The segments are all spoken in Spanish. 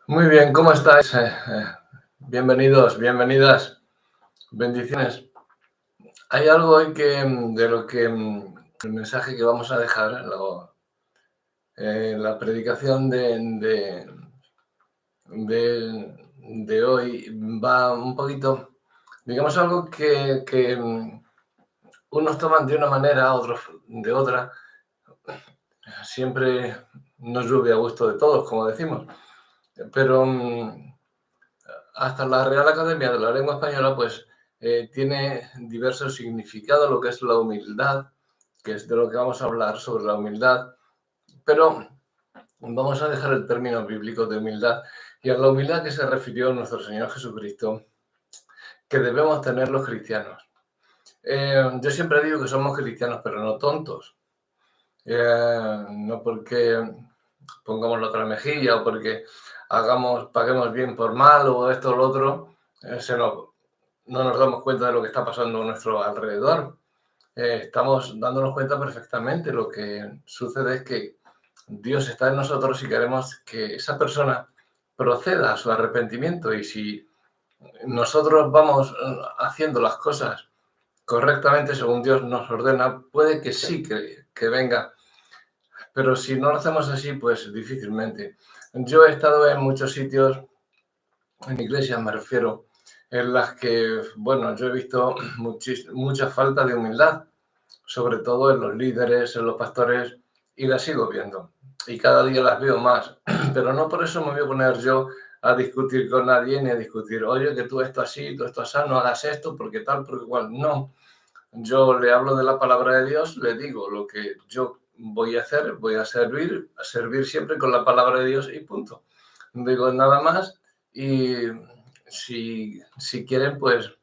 Muy bien, ¿cómo estáis? Bienvenidos, bienvenidas, bendiciones. Hay algo hoy de lo que el mensaje que vamos a dejar, la predicación de hoy va un poquito, digamos, algo que unos toman de una manera, otros de otra. Siempre nos llueve a gusto de todos, como decimos, pero hasta la Real Academia de la Lengua Española, pues tiene diversos significados, lo que es la humildad, que es de lo que vamos a hablar sobre la humildad, pero vamos a dejar el término bíblico de humildad y a la humildad que se refirió nuestro Señor Jesucristo, que debemos tener los cristianos. Yo siempre digo que somos cristianos, pero no tontos. No porque pongamos la otra mejilla o porque paguemos bien por mal o esto o lo otro, no nos damos cuenta de lo que está pasando a nuestro alrededor. Estamos dándonos cuenta perfectamente. Lo que sucede es que Dios está en nosotros y queremos que esa persona proceda a su arrepentimiento. Y si nosotros vamos haciendo las cosas correctamente según Dios nos ordena, puede que sí que venga, pero si no lo hacemos así, pues difícilmente. Yo he estado en muchos sitios, en iglesias me refiero, en las que, bueno, yo he visto mucha falta de humildad, sobre todo en los líderes, en los pastores, y las sigo viendo. Y cada día las veo más. Pero no por eso me voy a poner yo a discutir con nadie ni a discutir, oye, que tú esto así, tú esto así, no hagas esto, porque tal, porque igual. No, yo le hablo de la palabra de Dios, le digo lo que yo voy a hacer, voy a servir siempre con la palabra de Dios y punto. No digo nada más y si quieren, pues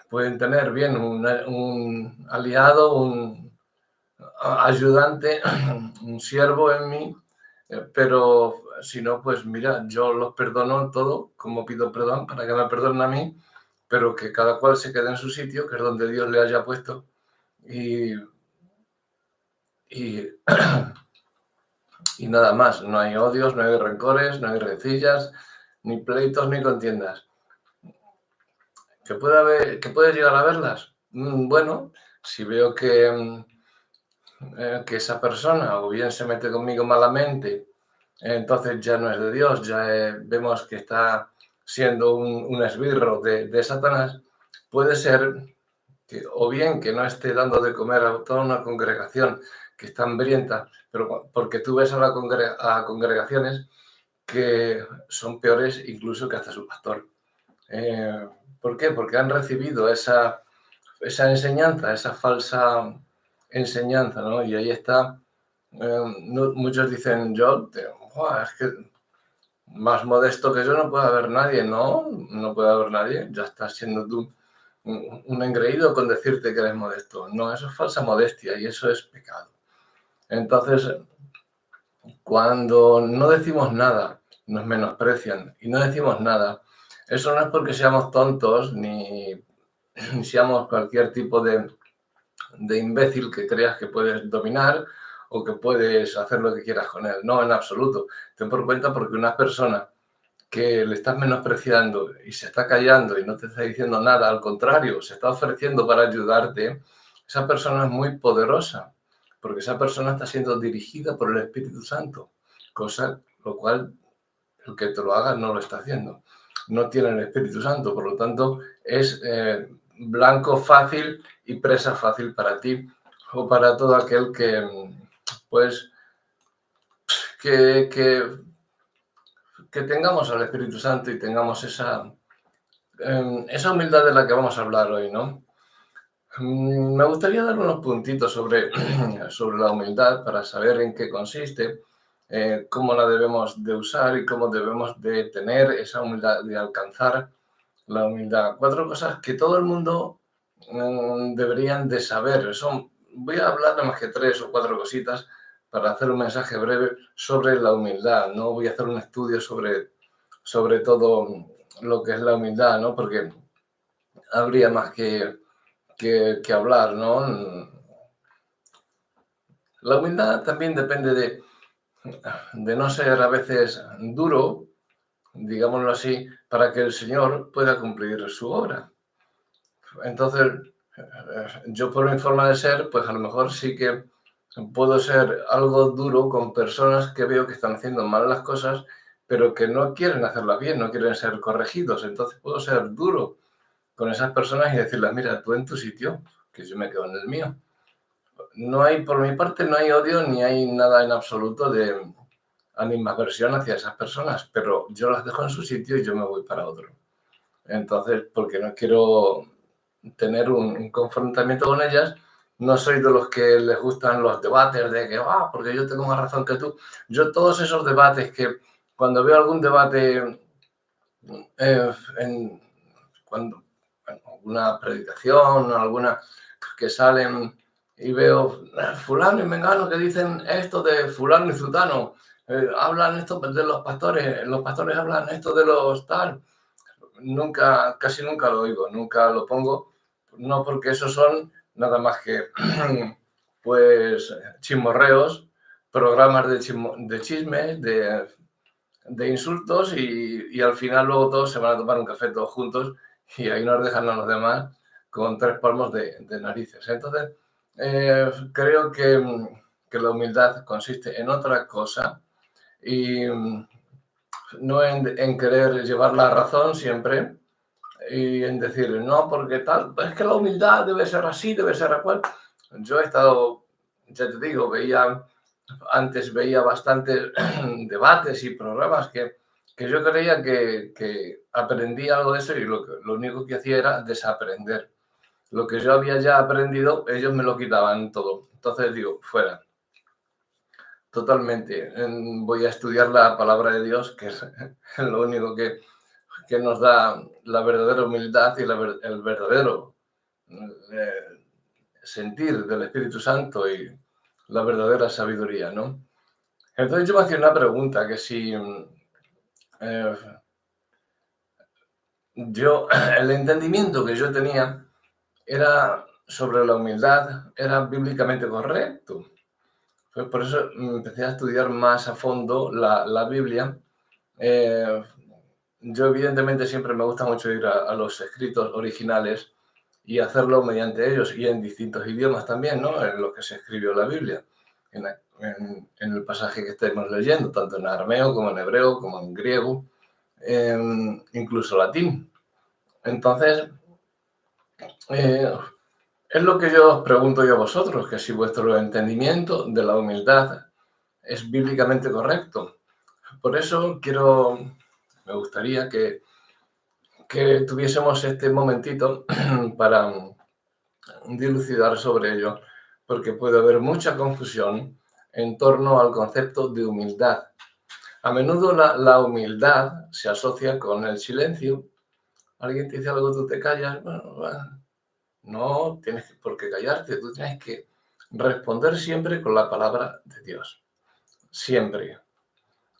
pueden tener bien un aliado, un ayudante, un siervo en mí, pero si no, pues mira, yo los perdono todo, como pido perdón para que me perdonen a mí, pero que cada cual se quede en su sitio, que es donde Dios le haya puesto, y, y, y nada más. No hay odios, no hay rencores, no hay rencillas, ni pleitos, ni contiendas. ¿Que puede llegar a verlas? Bueno, si veo que esa persona o bien se mete conmigo malamente, entonces ya no es de Dios, ya vemos que está siendo un esbirro de Satanás, puede ser que, o bien que no esté dando de comer a toda una congregación que está hambrienta, pero porque tú ves a congregaciones que son peores incluso que hasta su pastor. Eh, ¿Por qué? Porque han recibido esa enseñanza, esa falsa enseñanza, ¿no? Y ahí está. Muchos dicen, es que más modesto que yo no puede haber nadie. No, no puede haber nadie. Ya estás siendo tú un engreído con decirte que eres modesto. No, eso es falsa modestia y eso es pecado. Entonces, cuando no decimos nada, nos menosprecian y no decimos nada, eso no es porque seamos tontos ni seamos cualquier tipo de imbécil que creas que puedes dominar o que puedes hacer lo que quieras con él. No, en absoluto. Ten por cuenta porque una persona que le estás menospreciando y se está callando y no te está diciendo nada, al contrario, se está ofreciendo para ayudarte, esa persona es muy poderosa, porque esa persona está siendo dirigida por el Espíritu Santo, cosa lo cual el que te lo haga no lo está haciendo. No tiene el Espíritu Santo, por lo tanto es blanco fácil y presa fácil para ti o para todo aquel que, pues, que, que, que tengamos al Espíritu Santo y tengamos esa humildad de la que vamos a hablar hoy, ¿no? Me gustaría dar unos puntitos sobre la humildad para saber en qué consiste, cómo la debemos de usar y cómo debemos de tener esa humildad, de alcanzar la humildad. 4 cosas que todo el mundo deberían de saber. Voy a hablar de más que 3 o 4 cositas para hacer un mensaje breve sobre la humildad. No voy a hacer un estudio sobre todo lo que es la humildad, ¿no? Porque habría más que hablar, ¿no? La humildad también depende de no ser a veces duro, digámoslo así, para que el Señor pueda cumplir su obra. Entonces, yo por mi forma de ser, pues a lo mejor sí que puedo ser algo duro con personas que veo que están haciendo mal las cosas, pero que no quieren hacerlas bien, no quieren ser corregidos. Entonces puedo ser duro con esas personas y decirles, mira, tú en tu sitio, que yo me quedo en el mío. No hay, por mi parte, no hay odio ni hay nada en absoluto de animadversión hacia esas personas, pero yo las dejo en su sitio y yo me voy para otro. Entonces, porque no quiero tener un confrontamiento con ellas, no soy de los que les gustan los debates de que, porque yo tengo más razón que tú. Yo todos esos debates que cuando veo algún debate en cuando alguna predicación o alguna que salen y veo fulano y mengano que dicen esto de fulano y zutano, hablan esto de los pastores hablan esto de los tal, nunca, casi nunca lo oigo, nunca lo pongo, no porque esos son nada más que pues chismorreos, programas de chismes, de insultos y al final luego todos se van a tomar un café todos juntos y ahí nos dejan a los demás con 3 palmos de narices. Entonces, creo que la humildad consiste en otra cosa y no en querer llevar la razón siempre y en decir, no, porque tal, es que la humildad debe ser así, debe ser cual. Yo he estado, ya te digo, antes veía bastantes debates y programas que yo creía que aprendía algo de eso y lo único que hacía era desaprender. Lo que yo había ya aprendido, ellos me lo quitaban todo. Entonces digo, fuera, totalmente. Voy a estudiar la palabra de Dios, que es lo único que nos da la verdadera humildad y el verdadero eh, sentir del Espíritu Santo y la verdadera sabiduría, ¿no? Entonces yo me hacía una pregunta, que si eh, el entendimiento que yo tenía era sobre la humildad, era bíblicamente correcto. Pues por eso empecé a estudiar más a fondo la Biblia. Eh, yo evidentemente siempre me gusta mucho ir a los escritos originales y hacerlo mediante ellos y en distintos idiomas también, ¿no? En lo que se escribió la Biblia, en el pasaje que estemos leyendo, tanto en arameo como en hebreo, como en griego, incluso latín. Entonces, eh, es lo que yo os pregunto yo a vosotros, que si vuestro entendimiento de la humildad es bíblicamente correcto. Por eso me gustaría que tuviésemos este momentito para dilucidar sobre ello, porque puede haber mucha confusión en torno al concepto de humildad. A menudo la humildad se asocia con el silencio. Alguien te dice algo, tú te callas. Bueno, no tienes por qué callarte, tú tienes que responder siempre con la palabra de Dios. Siempre.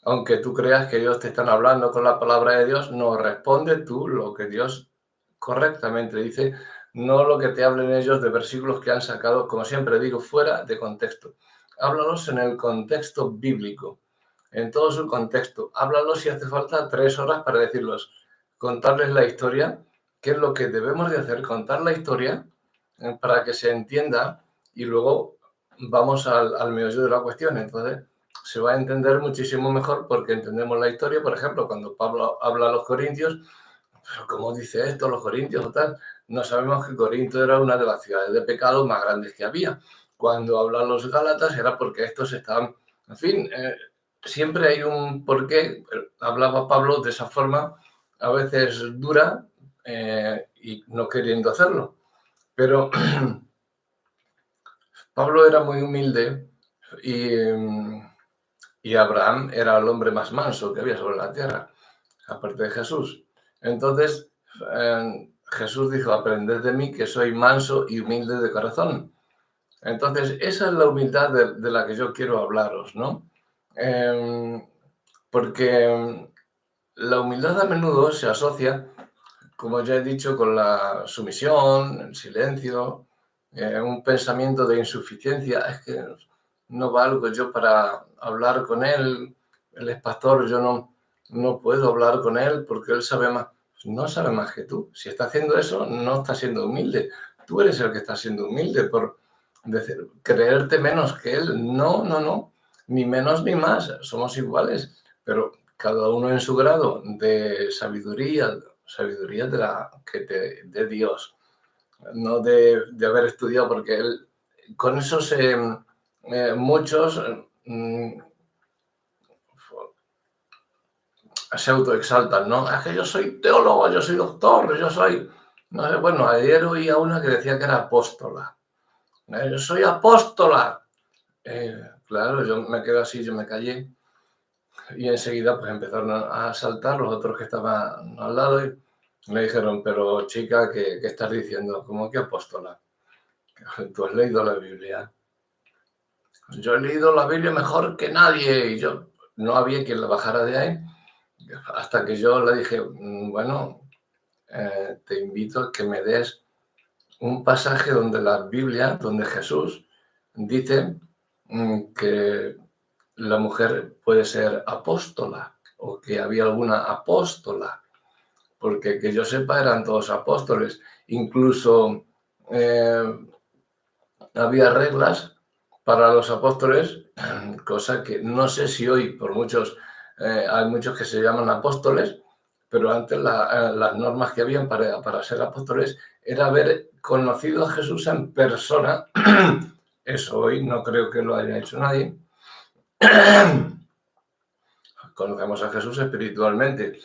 Aunque tú creas que ellos te están hablando con la palabra de Dios, no, responde tú lo que Dios correctamente dice, no lo que te hablen ellos de versículos que han sacado, como siempre digo, fuera de contexto. Háblalos en el contexto bíblico, en todo su contexto. Háblalos si hace falta 3 horas para decirlos, contarles la historia, qué es lo que debemos de hacer, contar la historia para que se entienda y luego vamos al meollo de la cuestión. Entonces, se va a entender muchísimo mejor porque entendemos la historia. Por ejemplo, cuando Pablo habla a los corintios, pero ¿cómo dice esto los corintios o tal? No sabemos que Corinto era una de las ciudades de pecado más grandes que había. Cuando hablan los gálatas era porque estos estaban, en fin, siempre hay un porqué. Hablaba Pablo de esa forma, a veces dura y no queriendo hacerlo. Pero Pablo era muy humilde y Abraham era el hombre más manso que había sobre la tierra, aparte de Jesús. Entonces, Jesús dijo, aprended de mí que soy manso y humilde de corazón. Entonces, esa es la humildad de la que yo quiero hablaros, ¿no? Porque la humildad a menudo se asocia, como ya he dicho, con la sumisión, el silencio, un pensamiento de insuficiencia. Es que no valgo yo para hablar con él es pastor, yo no puedo hablar con él porque él sabe más. No sabe más que tú. Si está haciendo eso, no está siendo humilde. Tú eres el que está siendo humilde por decir, creerte menos que él. No, no, no. Ni menos ni más. Somos iguales. Pero cada uno en su grado de sabiduría de Dios, no de haber estudiado, porque él, con eso muchos se autoexaltan, ¿no? Es que yo soy teólogo, yo soy doctor, yo soy... No sé, bueno, ayer oía una que decía que era apóstola. Yo soy apóstola. Claro, yo me quedo así, yo me callé. Y enseguida pues empezaron a saltar los otros que estaban al lado y me dijeron, pero chica, ¿qué estás diciendo? ¿Cómo que apóstola? ¿Tú has leído la Biblia? Yo he leído la Biblia mejor que nadie y yo no había quien la bajara de ahí hasta que yo le dije, bueno, te invito a que me des un pasaje donde la Biblia, donde Jesús dice que la mujer puede ser apóstola o que había alguna apóstola, porque que yo sepa eran todos apóstoles. Incluso había reglas para los apóstoles, cosa que no sé si hoy por muchos, hay muchos que se llaman apóstoles, pero antes las normas que habían para ser apóstoles era haber conocido a Jesús en persona. Eso hoy no creo que lo haya hecho nadie. Conocemos a Jesús espiritualmente.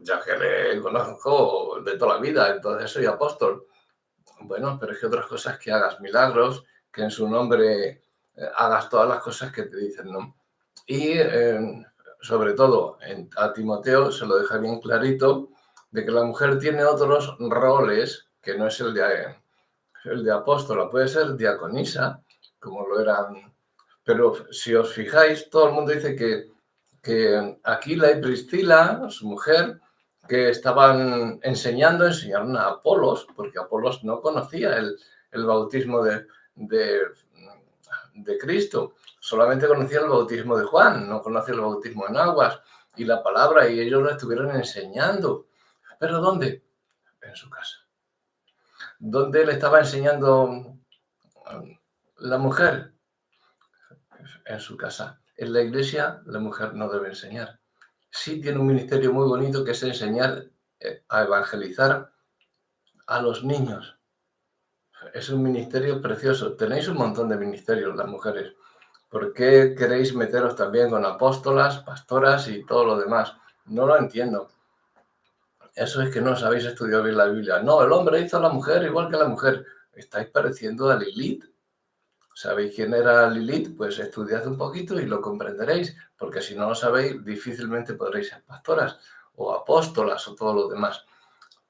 Ya que le conozco de toda la vida, entonces soy apóstol. Bueno, pero es que otras cosas que hagas milagros, que en su nombre hagas todas las cosas que te dicen, ¿no? Y sobre todo a Timoteo se lo deja bien clarito de que la mujer tiene otros roles que no es el de apóstola, puede ser diaconisa, como lo eran, pero si os fijáis, todo el mundo dice que Aquila y Priscila, su mujer, que estaban enseñaron a Apolos, porque Apolos no conocía el bautismo de Cristo, solamente conocía el bautismo de Juan, no conocía el bautismo en aguas y la palabra, y ellos lo estuvieron enseñando. ¿Pero dónde? En su casa. ¿Dónde le estaba enseñando la mujer? En su casa. En la iglesia la mujer no debe enseñar. Sí tiene un ministerio muy bonito que es enseñar a evangelizar a los niños. Es un ministerio precioso. Tenéis un montón de ministerios las mujeres. ¿Por qué queréis meteros también con apóstolas, pastoras y todo lo demás? No lo entiendo. Eso es que no sabéis estudiar bien la Biblia. No, el hombre hizo a la mujer igual que la mujer. Estáis pareciendo a Lilith. ¿Sabéis quién era Lilith? Pues estudiad un poquito y lo comprenderéis, porque si no lo sabéis, difícilmente podréis ser pastoras o apóstolas o todo lo demás.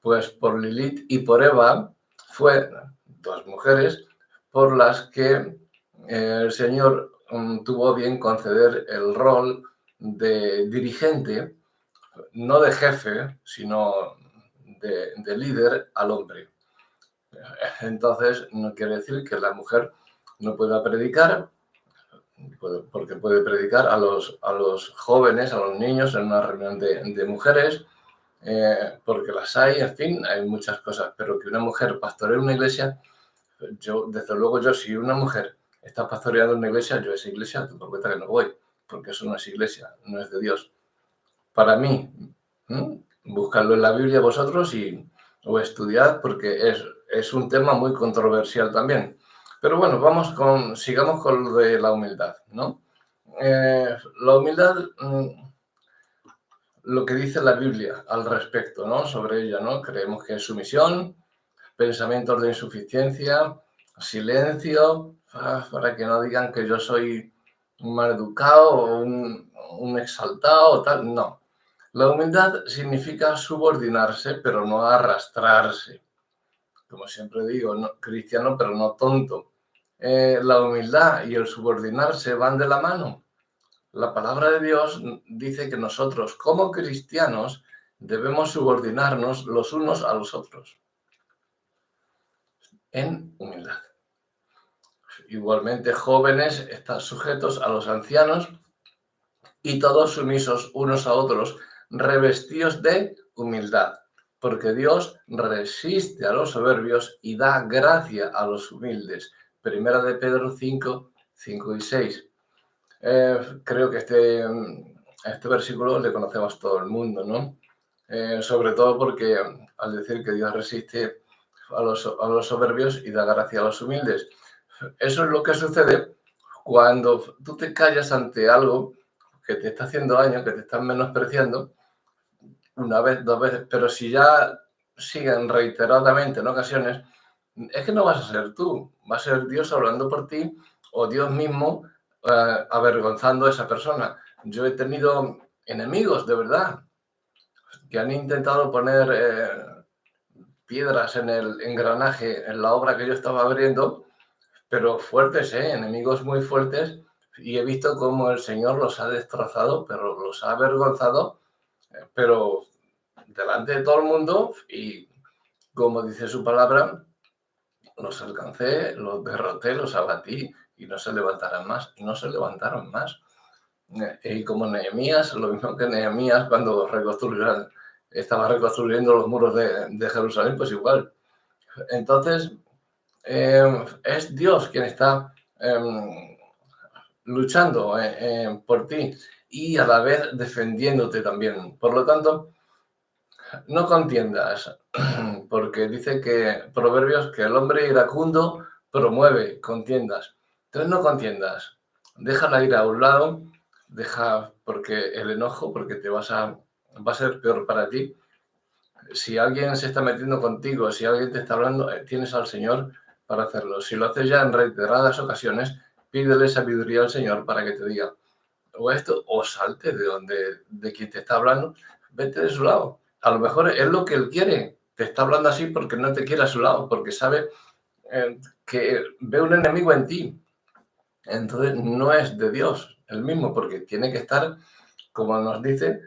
Pues por Lilith y por Eva fue dos mujeres por las que el Señor tuvo bien conceder el rol de dirigente, no de jefe, sino de líder al hombre. Entonces, no quiere decir que la mujer no pueda predicar, porque puede predicar a los jóvenes, a los niños en una reunión de mujeres, porque las hay, en fin, hay muchas cosas, pero que una mujer pastoree una iglesia, yo, desde luego, si una mujer está pastoreando una iglesia, yo a esa iglesia, te prometo que no voy, porque eso no es iglesia, no es de Dios. Para mí, buscadlo en la Biblia vosotros o estudiad, porque es un tema muy controversial también. Pero bueno, sigamos con lo de la humildad, ¿no? La humildad, lo que dice la Biblia al respecto, ¿no? Sobre ella, ¿no? Creemos que es sumisión, pensamientos de insuficiencia, silencio, para que no digan que yo soy un mal educado o un exaltado o tal. No. La humildad significa subordinarse, pero no arrastrarse. Como siempre digo, no, cristiano, pero no tonto. La humildad y el subordinarse van de la mano. La palabra de Dios dice que nosotros, como cristianos, debemos subordinarnos los unos a los otros en humildad. Igualmente, jóvenes están sujetos a los ancianos y todos sumisos unos a otros revestidos de humildad, porque Dios resiste a los soberbios y da gracia a los humildes. Primera de Pedro 5, 5 y 6. Creo que este versículo le conocemos todo el mundo, ¿no? Sobre todo porque al decir que Dios resiste a los soberbios y da gracia a los humildes. Eso es lo que sucede cuando tú te callas ante algo que te está haciendo daño, que te están menospreciando, una vez, dos veces, pero si ya siguen reiteradamente en ocasiones, es que no vas a ser tú, va a ser Dios hablando por ti o Dios mismo avergonzando a esa persona. Yo he tenido enemigos, de verdad, que han intentado poner piedras en el engranaje, en la obra que yo estaba abriendo, pero fuertes, enemigos muy fuertes, y he visto cómo el Señor los ha destrozado, pero los ha avergonzado, pero delante de todo el mundo, y como dice su palabra, los alcancé, los derroté, los abatí, y no se levantarán más, y no se levantaron más. Y como Nehemías, lo mismo que Nehemías cuando estaba reconstruyendo los muros de Jerusalén, pues igual. Entonces, es Dios quien está luchando por ti y a la vez defendiéndote también. Por lo tanto, no contiendas, porque dice que Proverbios que el hombre iracundo promueve contiendas. Entonces no contiendas, deja la ira a un lado, deja porque el enojo, porque va a ser peor para ti. Si alguien se está metiendo contigo, si alguien te está hablando, tienes al Señor para hacerlo. Si lo haces ya en reiteradas ocasiones, pídele sabiduría al Señor para que te diga o esto, o salte de quien te está hablando, vete de su lado. A lo mejor es lo que él quiere. Te está hablando así porque no te quiere a su lado, porque sabe que ve un enemigo en ti. Entonces no es de Dios el mismo, porque tiene que estar, como nos dice,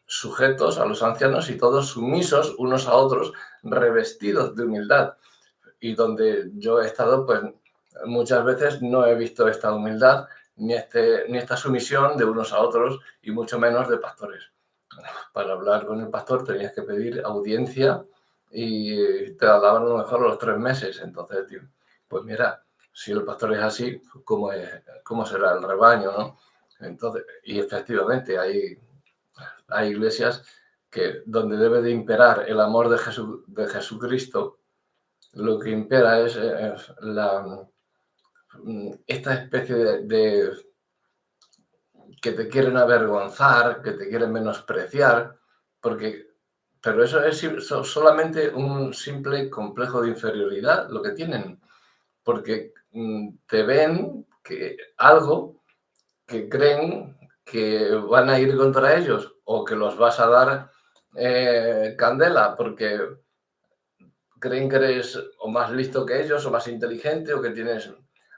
sujetos a los ancianos y todos sumisos unos a otros, revestidos de humildad. Y donde yo he estado, pues muchas veces no he visto esta humildad ni esta sumisión de unos a otros y mucho menos de pastores. Para hablar con el pastor tenías que pedir audiencia y te la daban a lo mejor a los 3 meses. Entonces, tío, pues mira, si el pastor es así, ¿cómo será el rebaño, no? Entonces, y efectivamente hay iglesias donde debe de imperar el amor de Jesucristo, lo que impera es esta especie de que te quieren avergonzar, que te quieren menospreciar, pero eso es solamente un simple complejo de inferioridad lo que tienen, porque te ven que algo que creen que van a ir contra ellos o que los vas a dar candela porque creen que eres o más listo que ellos o más inteligente o que tienes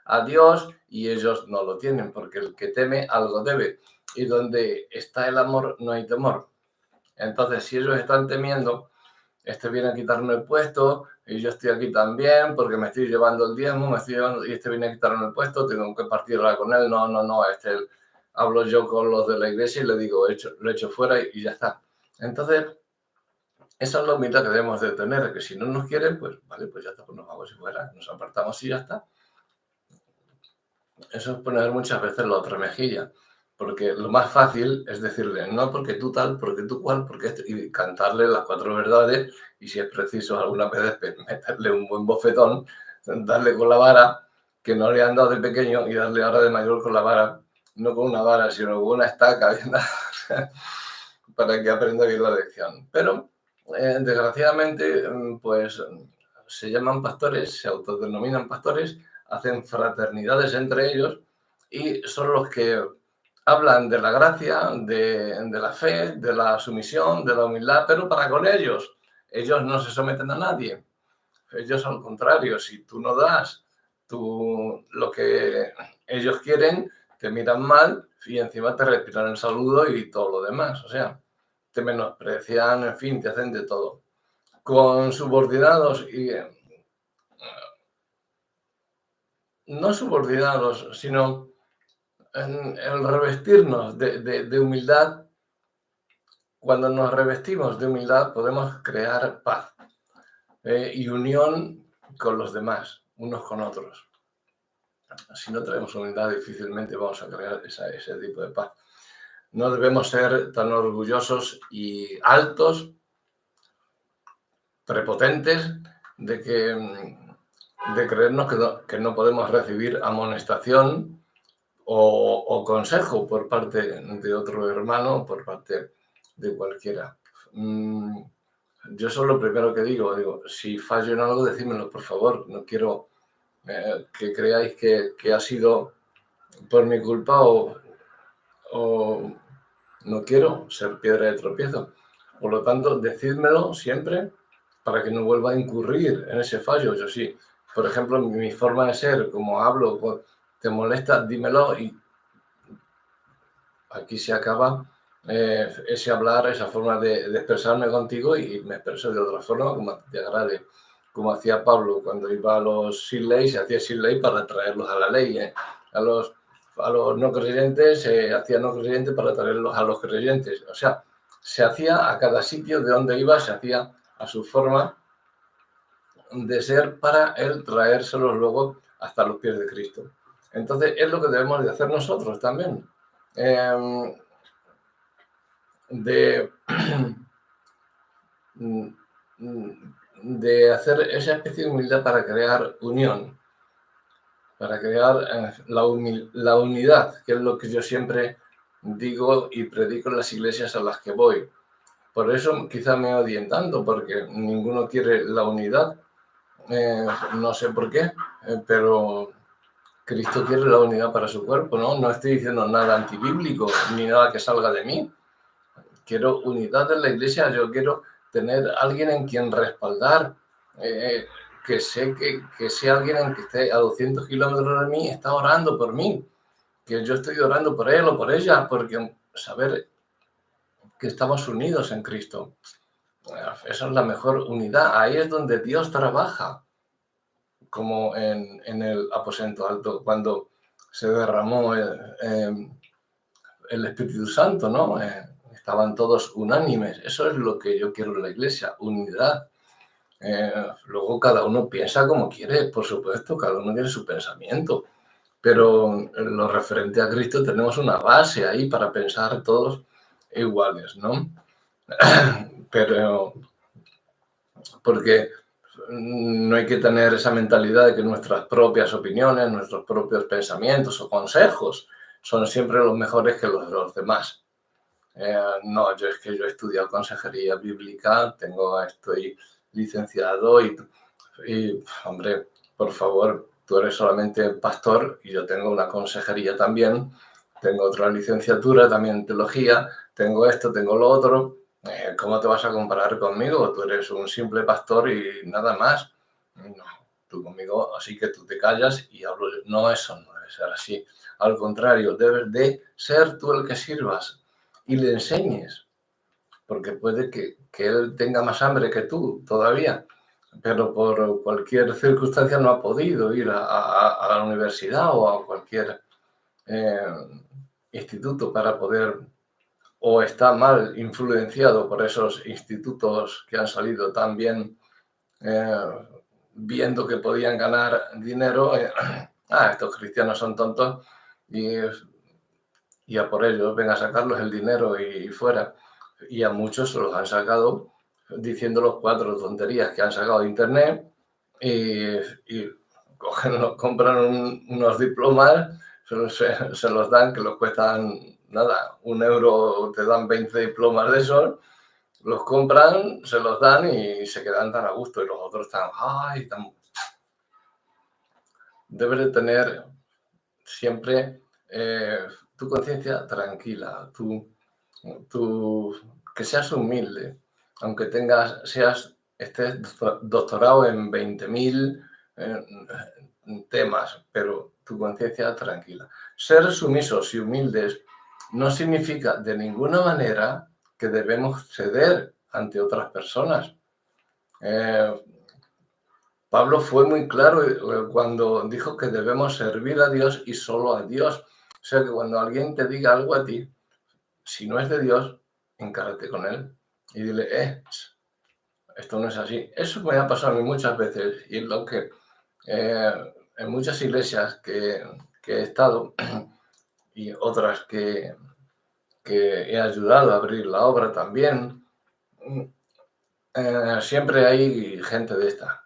a Dios y ellos no lo tienen porque el que teme algo debe y donde está el amor no hay temor. Entonces, si ellos están temiendo, este viene a quitarme el puesto y yo estoy aquí también porque me estoy llevando el diezmo, y este viene a quitarme el puesto, tengo que partirla con él, no, hablo yo con los de la iglesia y le digo, lo he hecho fuera y ya está. Entonces, esa es la humildad que debemos de tener, que si no nos quieren, pues vale, pues ya está, pues nos vamos y fuera, nos apartamos y ya está. Eso es poner muchas veces la otra mejilla, porque lo más fácil es decirle, no porque tú tal, porque tú cual, porque esto, y cantarle las 4 verdades, y si es preciso alguna vez meterle un buen bofetón, darle con la vara, que no le han dado de pequeño, y darle ahora de mayor con la vara, no con una vara, sino con una estaca, para que aprenda bien la lección. Pero, desgraciadamente, pues se llaman pastores, se autodenominan pastores, hacen fraternidades entre ellos y son los que hablan de la gracia, de la fe, de la sumisión, de la humildad, pero para con ellos. Ellos no se someten a nadie. Ellos al contrario, si tú no das lo que ellos quieren, te miran mal y encima te respiran el saludo y todo lo demás. O sea, te menosprecian, en fin, te hacen de todo. Con subordinados y no subordinados, sino en el revestirnos de humildad, Cuando nos revestimos de humildad podemos crear paz y unión con los demás, unos con otros. Si no tenemos humildad, difícilmente vamos a crear ese tipo de paz. No debemos ser tan orgullosos y altos, prepotentes, de creernos que no podemos recibir amonestación o consejo por parte de otro hermano, por parte de cualquiera. Yo eso es lo primero que digo, si fallo en algo, decídmelo, por favor. No quiero que creáis que ha sido por mi culpa o no quiero ser piedra de tropiezo. Por lo tanto, decídmelo siempre para que no vuelva a incurrir en ese fallo. Yo sí, por ejemplo, mi forma de ser, como hablo, te molesta, dímelo y aquí se acaba ese hablar, esa forma de expresarme contigo y me expreso de otra forma como te agrade. Como hacía Pablo cuando iba a los sin ley, se hacía sin ley para traerlos a la ley. A los no creyentes se hacía no creyentes para traerlos a los creyentes. O sea, se hacía a cada sitio de donde iba, se hacía a su forma de ser para él traérselos luego hasta los pies de Cristo. Entonces, es lo que debemos de hacer nosotros también. De hacer esa especie de humildad para crear unión, para crear la unidad, que es lo que yo siempre digo y predico en las iglesias a las que voy. Por eso quizá me odien tanto, porque ninguno quiere la unidad. No sé por qué, pero Cristo quiere la unidad para su cuerpo, ¿no? No estoy diciendo nada antibíblico, ni nada que salga de mí. Quiero unidad en la iglesia, yo quiero tener alguien en quien respaldar, que sé que sea alguien en que esté a 200 kilómetros de mí, está orando por mí, que yo estoy orando por él o por ella, porque saber que estamos unidos en Cristo, esa es la mejor unidad, ahí es donde Dios trabaja, como en el aposento alto, cuando se derramó el Espíritu Santo, ¿no? Estaban todos unánimes. Eso es lo que yo quiero en la iglesia, unidad. Luego cada uno piensa como quiere, por supuesto, cada uno tiene su pensamiento, pero en lo referente a Cristo tenemos una base ahí para pensar todos iguales, ¿no? Pero porque no hay que tener esa mentalidad de que nuestras propias opiniones, nuestros propios pensamientos o consejos son siempre los mejores que los de los demás. No, yo he estudiado consejería bíblica, estoy licenciado y, hombre, por favor, tú eres solamente pastor y yo tengo una consejería también, tengo otra licenciatura también en teología, tengo esto, tengo lo otro. ¿Cómo te vas a comparar conmigo? Tú eres un simple pastor y nada más. No, tú conmigo, así que tú te callas y hablo yo. No, eso no debe ser así. Al contrario, debes de ser tú el que sirvas y le enseñes, porque puede que él tenga más hambre que tú todavía, pero por cualquier circunstancia no ha podido ir a la universidad o a cualquier instituto para poder, o está mal influenciado por esos institutos que han salido tan bien, viendo que podían ganar dinero. Estos cristianos son tontos y a por ellos, venga a sacarlos el dinero y fuera. Y a muchos se los han sacado diciendo los 4 tonterías que han sacado de internet y compran unos diplomas, se los dan, que los cuestan nada, €1, te dan 20 diplomas de esos, los compran, se los dan y se quedan tan a gusto y los otros están, Debes de tener siempre tu conciencia tranquila, que seas humilde, aunque estés doctorado en 20.000 temas, pero tu conciencia tranquila. Ser sumisos y humildes no significa de ninguna manera que debemos ceder ante otras personas. Pablo fue muy claro cuando dijo que debemos servir a Dios y solo a Dios. O sea que cuando alguien te diga algo a ti, si no es de Dios, encárate con él y dile, esto no es así. Eso me ha pasado a mí muchas veces y es lo que en muchas iglesias que he estado y otras que he ayudado a abrir la obra también, siempre hay gente de esta.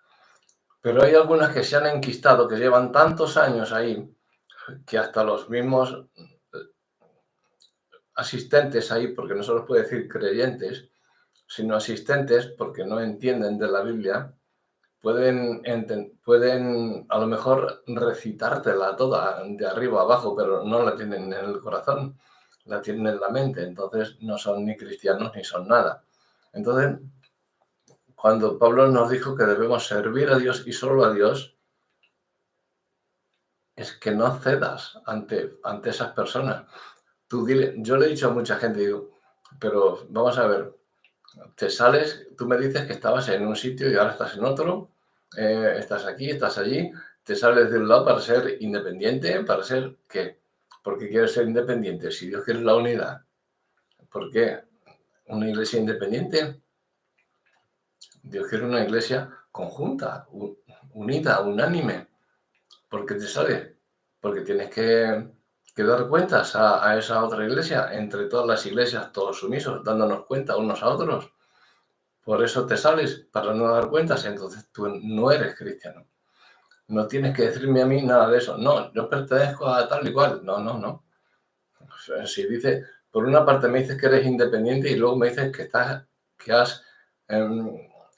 Pero hay algunas que se han enquistado, que llevan tantos años ahí, que hasta los mismos asistentes ahí, porque no se los puede decir creyentes, sino asistentes, porque no entienden de la Biblia, pueden a lo mejor recitártela toda de arriba a abajo, pero no la tienen en el corazón, la tienen en la mente, entonces no son ni cristianos ni son nada. Entonces, cuando Pablo nos dijo que debemos servir a Dios y solo a Dios, es que no cedas ante esas personas. Tú dile, yo le he dicho a mucha gente, digo, pero vamos a ver, te sales, tú me dices que estabas en un sitio y ahora estás en otro, estás aquí, estás allí, te sales de un lado para ser independiente, para ser ¿qué? ¿Por qué quieres ser independiente? Si Dios quiere la unidad, ¿por qué? ¿Una iglesia independiente? Dios quiere una iglesia conjunta, unida, unánime. ¿Por qué te sales? Porque tienes que dar cuentas a esa otra iglesia, entre todas las iglesias, todos sumisos, dándonos cuenta unos a otros. Por eso te sales, para no dar cuentas, entonces tú no eres cristiano. No tienes que decirme a mí nada de eso. No, yo pertenezco a tal y cual. No, no, no. O sea, si dices, por una parte me dices que eres independiente y luego me dices que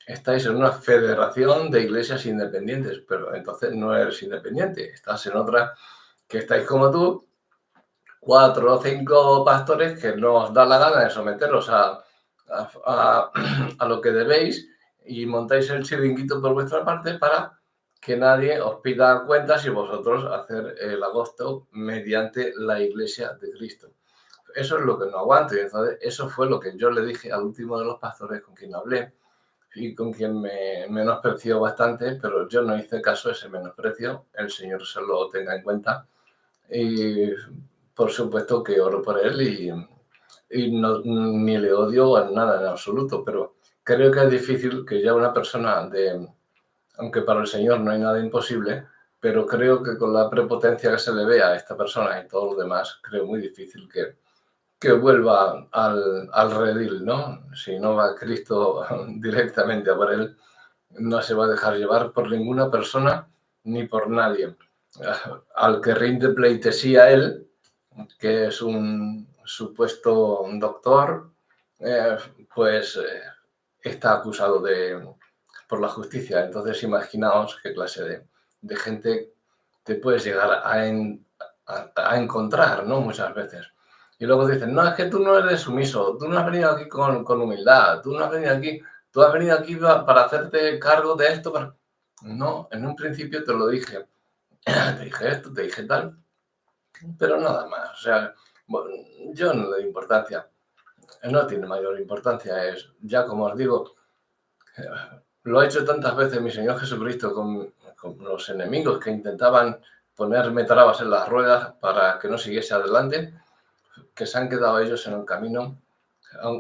estáis en una federación de iglesias independientes, pero entonces no eres independiente. Estás en otra que estáis como tú, 4 o 5 pastores que no os da la gana de someteros a lo que debéis y montáis el chiringuito por vuestra parte para que nadie os pida cuentas y vosotros hacer el agosto mediante la Iglesia de Cristo. Eso es lo que no aguanto y entonces eso fue lo que yo le dije al último de los pastores con quien hablé y con quien me menospreció bastante, pero yo no hice caso a ese menosprecio, el Señor se lo tenga en cuenta y por supuesto que oro por él y no, ni le odio a nada en absoluto, pero creo que es difícil que ya una persona aunque para el Señor no hay nada imposible, pero creo que con la prepotencia que se le ve a esta persona y todo lo demás, creo muy difícil que vuelva al redil, ¿no? Si no va Cristo directamente a por él, no se va a dejar llevar por ninguna persona ni por nadie. Al que rinde pleitesía él, que es un supuesto doctor, eh, pues está acusado por la justicia. Entonces imaginaos qué clase de gente te puedes llegar a encontrar, ¿no? Muchas veces. Y luego dicen, no, es que tú no eres sumiso, tú no has venido aquí con humildad, tú no has venido aquí, tú has venido aquí para hacerte cargo de esto. No, en un principio te lo dije, te dije esto, te dije tal, pero nada más. O sea, bueno, yo no le doy importancia, no tiene mayor importancia, es, ya como os digo, lo ha hecho tantas veces mi Señor Jesucristo con los enemigos que intentaban ponerme trabas en las ruedas para que no siguiese adelante, que se han quedado ellos en un camino,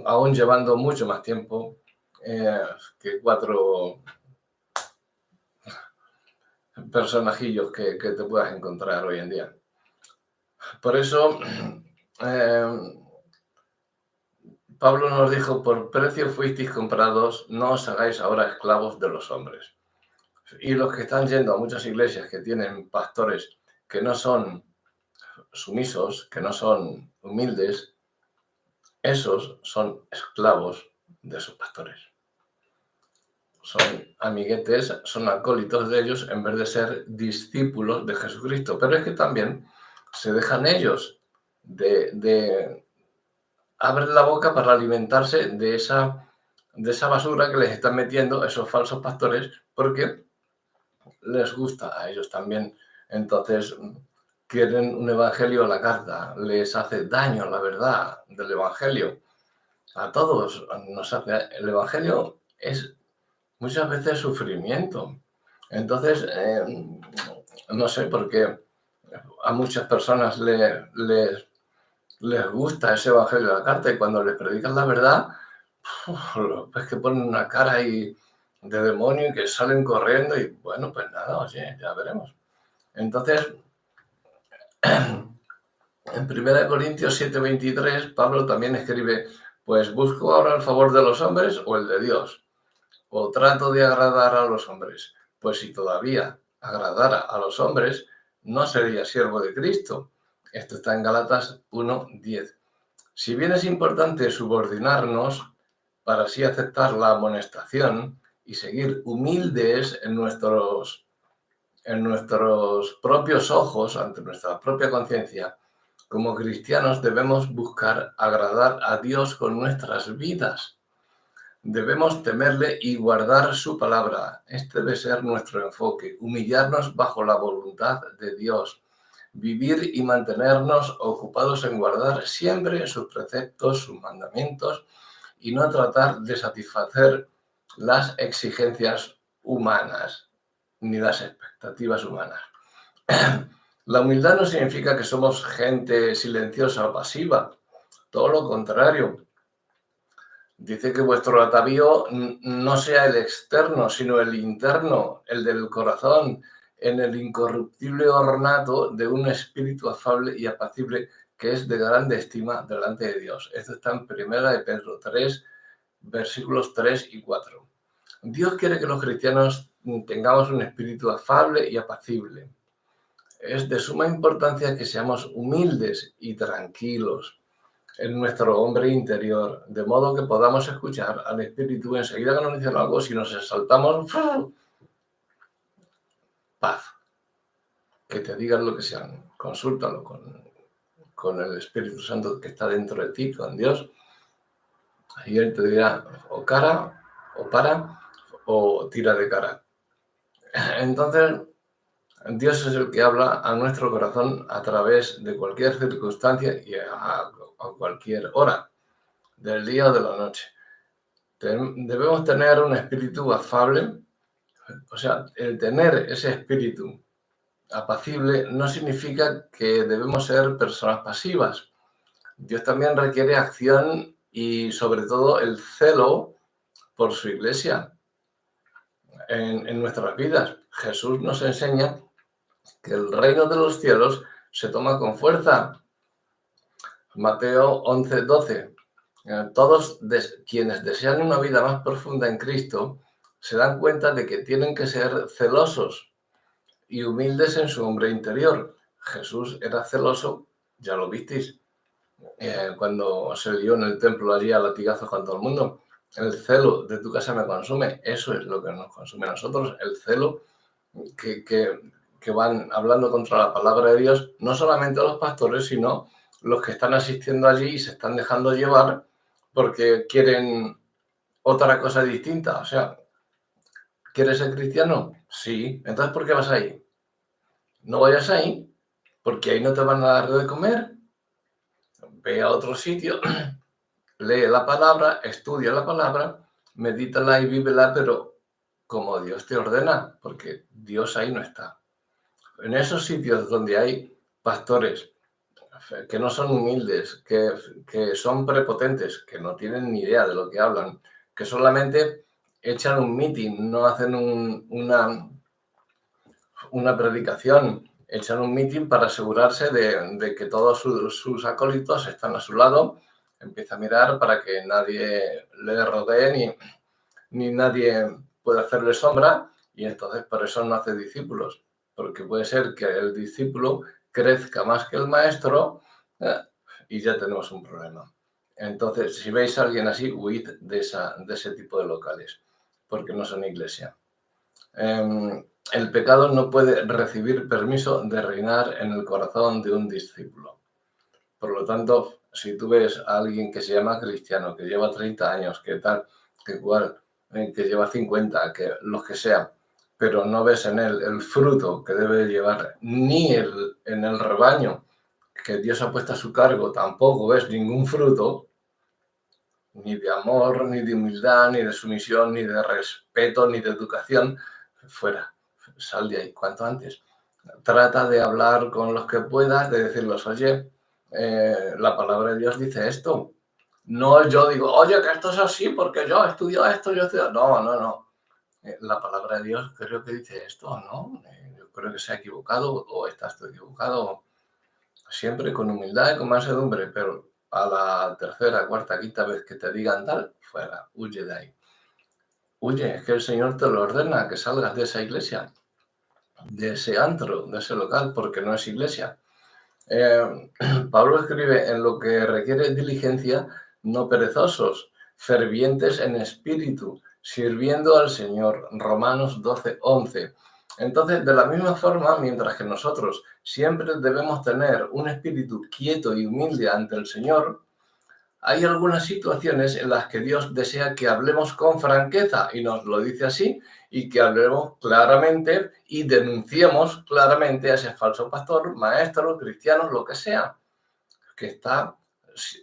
aún llevando mucho más tiempo que 4 personajillos que te puedas encontrar hoy en día. Por eso, Pablo nos dijo, por precio fuisteis comprados, no os hagáis ahora esclavos de los hombres. Y los que están yendo a muchas iglesias que tienen pastores que no son sumisos, que no son humildes, esos son esclavos de sus pastores. Son amiguetes, son acólitos de ellos en vez de ser discípulos de Jesucristo. Pero es que también se dejan ellos de abren la boca para alimentarse de esa basura que les están metiendo esos falsos pastores porque les gusta a ellos también. Entonces quieren un evangelio a la carta, les hace daño la verdad del evangelio. A todos nos hace. El evangelio es muchas veces sufrimiento. Entonces, no sé por qué a muchas personas les les gusta ese evangelio de la carta y cuando les predican la verdad, es que ponen una cara ahí de demonio y que salen corriendo y bueno, pues nada, oye, ya veremos. Entonces, en 1 Corintios 7:23, Pablo también escribe, pues busco ahora el favor de los hombres o el de Dios, o trato de agradar a los hombres. Pues si todavía agradara a los hombres, no sería siervo de Cristo. Esto está en Gálatas 1:10. Si bien es importante subordinarnos para así aceptar la amonestación y seguir humildes en nuestros propios ojos, ante nuestra propia conciencia, como cristianos debemos buscar agradar a Dios con nuestras vidas. Debemos temerle y guardar su palabra. Este debe ser nuestro enfoque, humillarnos bajo la voluntad de Dios, vivir y mantenernos ocupados en guardar siempre sus preceptos, sus mandamientos y no tratar de satisfacer las exigencias humanas ni las expectativas humanas. La humildad no significa que somos gente silenciosa o pasiva, todo lo contrario. Dice que vuestro atavío no sea el externo, sino el interno, el del corazón, en el incorruptible ornato de un espíritu afable y apacible que es de grande estima delante de Dios. Esto está en 1 Pedro 3, versículos 3 y 4. Dios quiere que los cristianos tengamos un espíritu afable y apacible. Es de suma importancia que seamos humildes y tranquilos en nuestro hombre interior, de modo que podamos escuchar al Espíritu enseguida que nos dicen algo, si nos exaltamos, paz, que te digan lo que sean, consúltalo con el Espíritu Santo que está dentro de ti, con Dios, y Él te dirá o cara, o para, o tira de cara. Entonces, Dios es el que habla a nuestro corazón a través de cualquier circunstancia y a cualquier hora del día o de la noche. Debemos tener un espíritu afable, o sea, el tener ese espíritu apacible no significa que debemos ser personas pasivas. Dios también requiere acción y sobre todo el celo por su iglesia en nuestras vidas. Jesús nos enseña que el reino de los cielos se toma con fuerza. Mateo 11:12. Todos quienes desean una vida más profunda en Cristo se dan cuenta de que tienen que ser celosos y humildes en su hombre interior. Jesús era celoso, ya lo visteis, cuando se lió en el templo allí a latigazos con todo el mundo. El celo de tu casa me consume, eso es lo que nos consume a nosotros, el celo que van hablando contra la palabra de Dios, no solamente los pastores, sino los que están asistiendo allí y se están dejando llevar porque quieren otra cosa distinta. O sea, ¿quieres ser cristiano? Sí. Entonces, ¿por qué vas ahí? No vayas ahí, porque ahí no te van a dar de comer. Ve a otro sitio, lee la palabra, estudia la palabra, medítala y vívela, pero como Dios te ordena, porque Dios ahí no está. En esos sitios donde hay pastores que no son humildes, que son prepotentes, que no tienen ni idea de lo que hablan, que solamente echan un meeting, no hacen una predicación, echan un meeting para asegurarse de que todos sus acólitos están a su lado, empieza a mirar para que nadie le rodee ni nadie pueda hacerle sombra y entonces por eso no hace discípulos, porque puede ser que el discípulo crezca más que el maestro y ya tenemos un problema. Entonces, si veis a alguien así, huid de ese tipo de locales, porque no son iglesia. El pecado no puede recibir permiso de reinar en el corazón de un discípulo. Por lo tanto, si tú ves a alguien que se llama cristiano, que lleva 30 años, que tal, que cual, que lleva 50, que los que sea, pero no ves en él el fruto que debe llevar, ni en el rebaño que Dios ha puesto a su cargo, tampoco ves ningún fruto, ni de amor, ni de humildad, ni de sumisión, ni de respeto, ni de educación, fuera, sal de ahí cuanto antes. Trata de hablar con los que puedas, de decirles, oye, La palabra de Dios dice esto. No yo digo, oye, que esto es así porque yo estudio esto, yo estudio... No, no, no. La palabra de Dios creo que dice esto, ¿no? Yo creo que se ha equivocado o estás tú equivocado. Siempre con humildad y con mansedumbre, pero a la tercera, cuarta, quinta vez que te digan tal, fuera, huye de ahí. Huye, es que el Señor te lo ordena, que salgas de esa iglesia, de ese antro, de ese local, porque no es iglesia. Pablo escribe, en lo que requiere diligencia, no perezosos, fervientes en espíritu, sirviendo al Señor. Romanos 12:11. Entonces, de la misma forma, mientras que nosotros siempre debemos tener un espíritu quieto y humilde ante el Señor, hay algunas situaciones en las que Dios desea que hablemos con franqueza y nos lo dice así, y que hablemos claramente y denunciemos claramente a ese falso pastor, maestro, cristiano, lo que sea, que está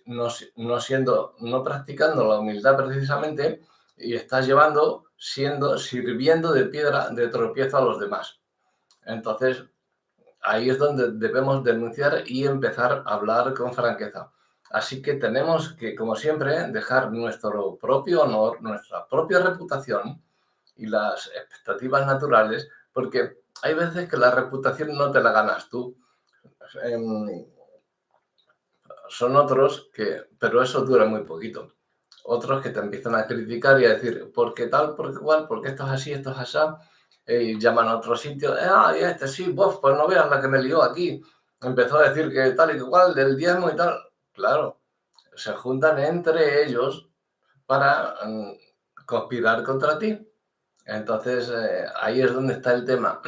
no practicando la humildad precisamente y está sirviendo de piedra de tropiezo a los demás. Entonces, ahí es donde debemos denunciar y empezar a hablar con franqueza. Así que tenemos que, como siempre, dejar nuestro propio honor, nuestra propia reputación y las expectativas naturales, porque hay veces que la reputación no te la ganas tú. Son otros que, pero eso dura muy poquito. Otros que te empiezan a criticar y a decir, ¿por qué tal, por qué cual, por qué esto es así, esto es así? Y llaman a otro sitio, y este sí, pues no veas la que me lió aquí. Empezó a decir que tal y que cual, del diezmo y tal. Claro, se juntan entre ellos para conspirar contra ti. Entonces, ahí es donde está el tema.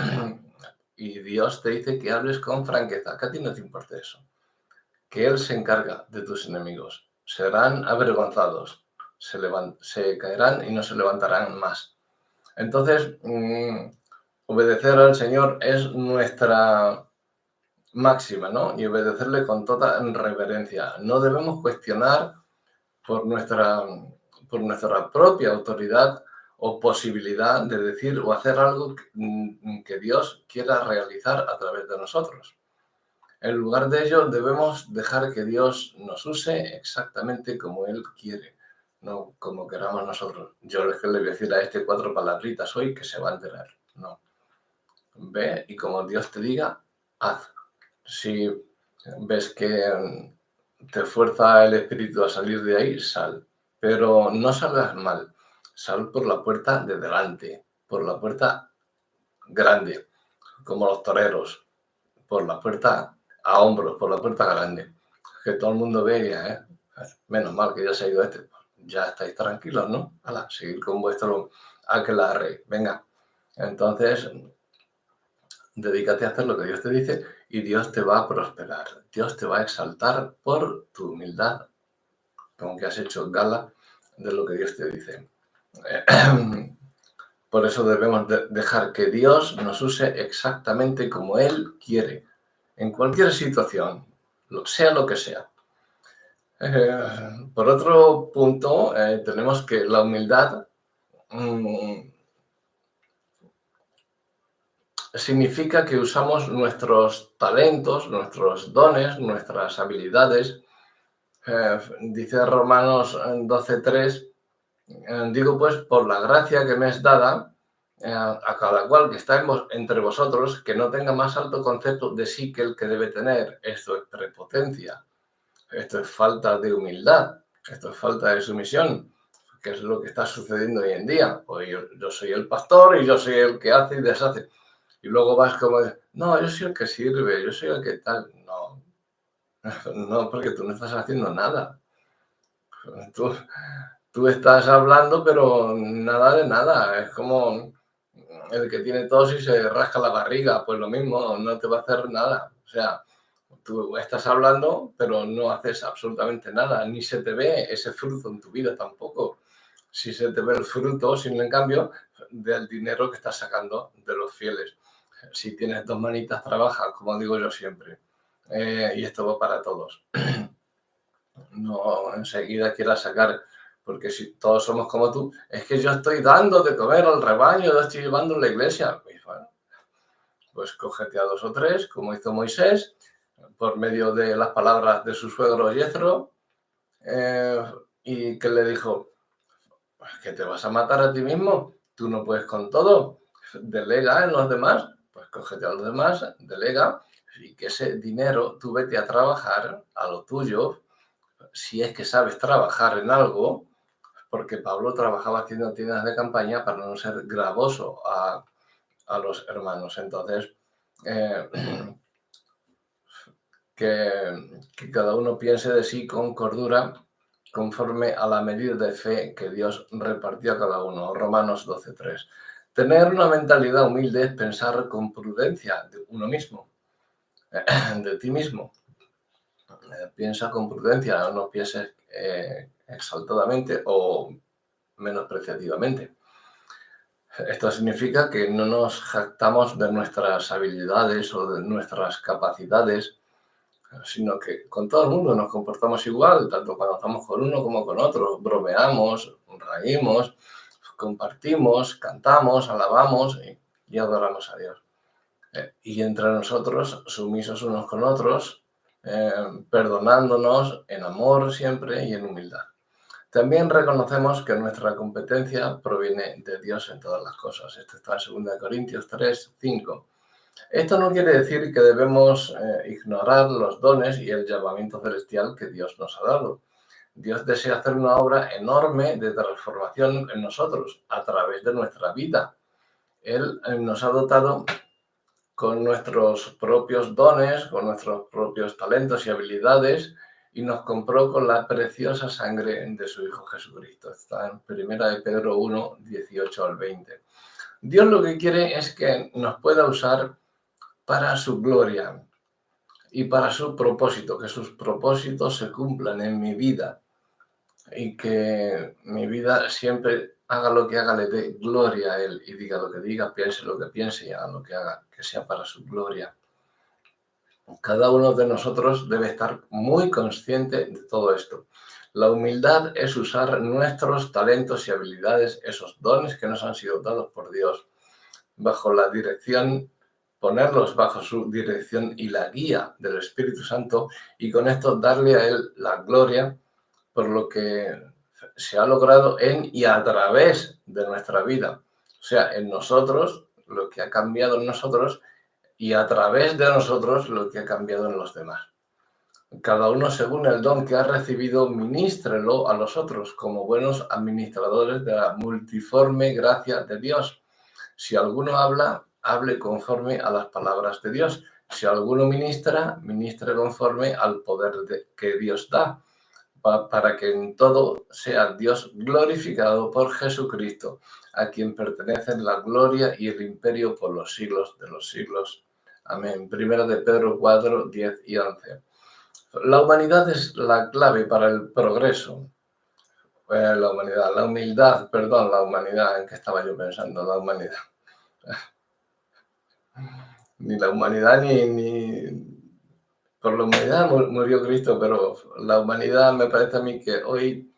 Y Dios te dice que hables con franqueza, que a ti no te importa eso. Que Él se encarga de tus enemigos. Serán avergonzados, se caerán y no se levantarán más. Entonces, obedecer al Señor es nuestra máxima, ¿no? Y obedecerle con toda reverencia. No debemos cuestionar por nuestra, por nuestra propia autoridad o posibilidad de decir o hacer algo que Dios quiera realizar a través de nosotros. En lugar de ello, debemos dejar que Dios nos use exactamente como Él quiere, no como queramos nosotros. Yo es que le voy a decir a este 4 palabritas hoy que se va a enterar. No. Ve y como Dios te diga, haz. Si ves que te fuerza el espíritu a salir de ahí, sal. Pero no salgas mal. Sal por la puerta de delante, por la puerta grande, como los toreros, por la puerta a hombros, por la puerta grande. Que todo el mundo vea, menos mal que ya se ha ido este. Ya estáis tranquilos, ¿no? Hala, seguir con vuestro aquelarre. Venga. Entonces, dedícate a hacer lo que Dios te dice y Dios te va a prosperar. Dios te va a exaltar por tu humildad, como que has hecho gala de lo que Dios te dice. Por eso debemos dejar que Dios nos use exactamente como Él quiere, en cualquier situación, sea lo que sea. Por otro punto, tenemos que la humildad significa que usamos nuestros talentos, nuestros dones, nuestras habilidades. Dice Romanos 12:3, digo pues, por la gracia que me es dada, a cada cual que está entre vosotros, que no tenga más alto concepto de sí que el que debe tener. Esto es prepotencia, esto es falta de humildad, esto es falta de sumisión, que es lo que está sucediendo hoy en día. Pues yo soy el pastor y yo soy el que hace y deshace. Y luego vas como, no, yo soy el que sirve, yo soy el que tal. No, no, porque tú no estás haciendo nada. Tú estás hablando, pero nada de nada. Es como el que tiene tos y se rasca la barriga, pues lo mismo, no te va a hacer nada. O sea, tú estás hablando, pero no haces absolutamente nada, ni se te ve ese fruto en tu vida tampoco. Si se te ve el fruto, sino en cambio del dinero que estás sacando de los fieles. Si tienes dos manitas, trabaja, como digo yo siempre. Y esto va para todos. No enseguida quieras sacar, porque si todos somos como tú, es que yo estoy dando de comer al rebaño, lo estoy llevando a la iglesia. Pues bueno, pues cógete a 2 o 3, como hizo Moisés, por medio de las palabras de su suegro Jethro, y que le dijo, ¿que te vas a matar a ti mismo? Tú no puedes con todo, delega en los demás, pues cógete a los demás, delega, y que ese dinero tú vete a trabajar a lo tuyo, si es que sabes trabajar en algo, porque Pablo trabajaba haciendo tiendas de campaña para no ser gravoso a los hermanos. Entonces, eh, que cada uno piense de sí con cordura, conforme a la medida de fe que Dios repartió a cada uno. Romanos 12:3. Tener una mentalidad humilde es pensar con prudencia de uno mismo, de ti mismo. Piensa con prudencia, no pienses exaltadamente o menospreciativamente. Esto significa que no nos jactamos de nuestras habilidades o de nuestras capacidades, sino que con todo el mundo nos comportamos igual, tanto cuando estamos con uno como con otro. Bromeamos, reímos, compartimos, cantamos, alabamos y adoramos a Dios. Y entre nosotros, sumisos unos con otros, perdonándonos en amor siempre y en humildad. También reconocemos que nuestra competencia proviene de Dios en todas las cosas. Esto está en 2 Corintios 3:5. Esto no quiere decir que debemos ignorar los dones y el llamamiento celestial que Dios nos ha dado. Dios desea hacer una obra enorme de transformación en nosotros a través de nuestra vida. Él nos ha dotado con nuestros propios dones, con nuestros propios talentos y habilidades, y nos compró con la preciosa sangre de su Hijo Jesucristo. Está en 1 de Pedro 1, 18 al 20. Dios lo que quiere es que nos pueda usar para su gloria y para su propósito, que sus propósitos se cumplan en mi vida y que mi vida siempre haga lo que haga, le dé gloria a Él y diga lo que diga, piense lo que piense y haga lo que haga, que sea para su gloria. Cada uno de nosotros debe estar muy consciente de todo esto. La humildad es usar nuestros talentos y habilidades, esos dones que nos han sido dados por Dios, bajo la dirección, ponerlos bajo su dirección y la guía del Espíritu Santo, y con esto darle a Él la gloria por lo que se ha logrado en y a través de nuestra vida. O sea, en nosotros, lo que ha cambiado en nosotros, y a través de nosotros lo que ha cambiado en los demás. Cada uno según el don que ha recibido, ministrelo a los otros como buenos administradores de la multiforme gracia de Dios. Si alguno habla, hable conforme a las palabras de Dios. Si alguno ministra, ministre conforme al poder que Dios da, para que en todo sea Dios glorificado por Jesucristo, a quien pertenecen la gloria y el imperio por los siglos de los siglos. Amén. 1 de Pedro 4, 10 y 11. La humanidad es la clave para el progreso. La humildad, la humanidad, ¿en qué estaba yo pensando? La humanidad. Ni la humanidad ni... Por la humanidad murió Cristo, pero la humanidad me parece a mí que hoy